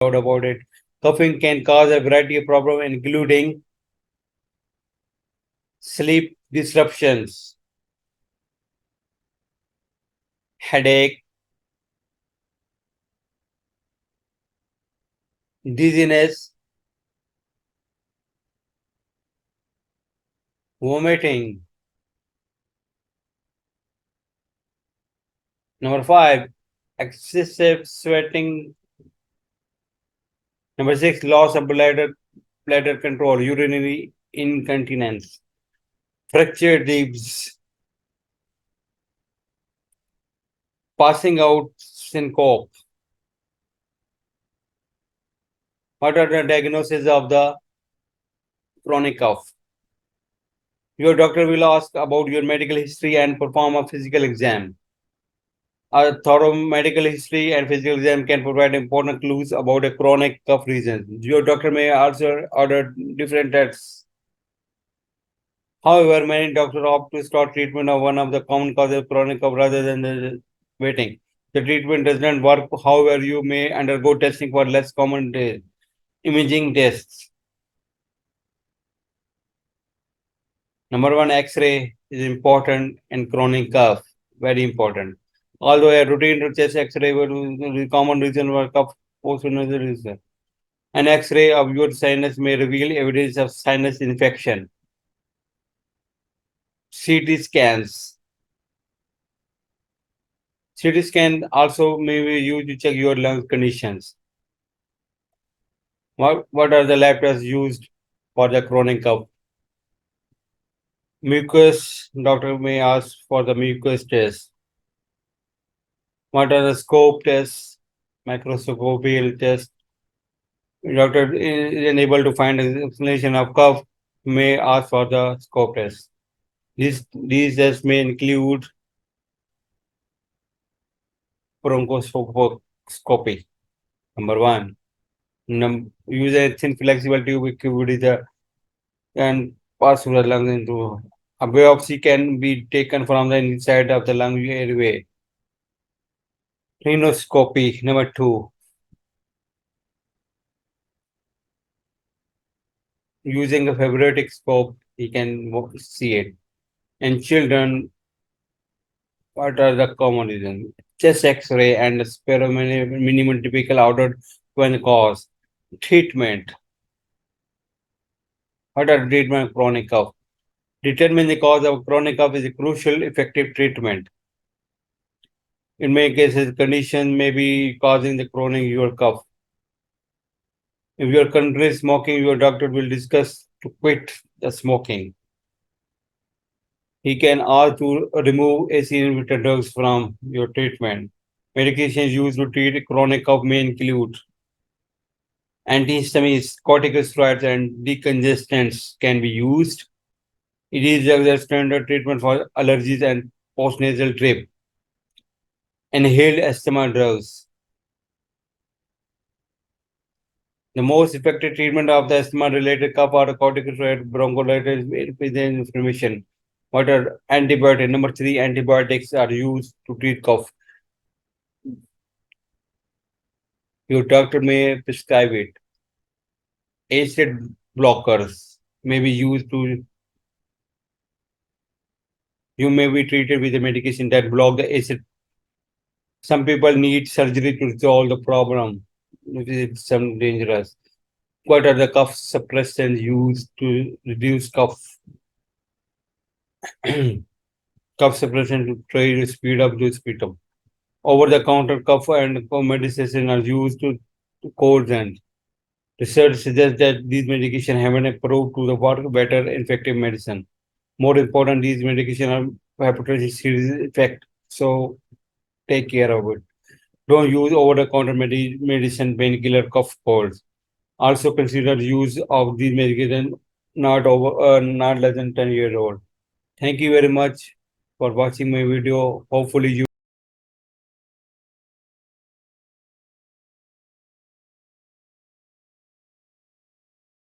doubt about it. Coughing can cause a variety of problems, including sleep disruptions, headache, dizziness, vomiting. Number 5, excessive sweating. Number 6, loss of bladder control, urinary incontinence, fractured ribs, passing out, syncope. What are the diagnoses of the chronic cough? Your doctor will ask about your medical history and perform a physical exam. A thorough medical history and physical exam can provide important clues about a chronic cough reason. Your doctor may also order different tests. However, many doctors opt to start treatment of one of the common causes of chronic cough rather than waiting. The treatment does not work. However, you may undergo testing for less common imaging tests. Number 1, X-ray is important in chronic cough. Very important. Although a routine chest X-ray is common reason for cough post-nasal. An X-ray of your sinus may reveal evidence of sinus infection. CT scans. CT scan also may be used to check your lung conditions. What are the lab tests used for the chronic cough? Mucus, doctor may ask for the mucus test. What are the scope tests? Microscopical test. Doctor is unable to find an explanation of cough, may ask for the scope test. These tests may include bronchoscopy. Number 1. Use a thin flexible tube and pass through the lungs into. A biopsy can be taken from the inside of the lung airway. Rhinoscopy. Number 2. Using a fibrotic scope, you can see it. In children, what are the common reasons? Chest X-ray and minimum typical outward when cause. Treatment. What are treatment of chronic cough? Determine the cause of chronic cough is a crucial effective treatment. In many cases, condition may be causing the chronic your cough. If you are currently smoking, your doctor will discuss to quit the smoking. He can ask to remove AC inhibitor drugs from your treatment. Medications used to treat chronic cough may include antihistamines, corticosteroids, and decongestants can be used. It is the standard treatment for allergies and postnasal drip. Inhaled asthma drugs. The most effective treatment of the asthma-related cough are corticosteroid, bronchodilators, with inflammation. What are antibiotics? Number 3, antibiotics are used to treat cough. Your doctor may prescribe it. Acid blockers may be used to. You may be treated with a medication that block the acid. Some people need surgery to resolve the problem. It's some dangerous. What are the cough suppressants used to reduce cough? Cough suppression to try to speed up the speed up. Over-the-counter cough and cough medicine are used to colds and research suggests that these medications haven't proved to the work better effective medicine. More important, these medications have potentially serious effect. So take care of it. Don't use over-the-counter medicine, painkiller, cough, colds. Also consider use of these medications not less than 10 years old. Thank you very much for watching my video. Hopefully you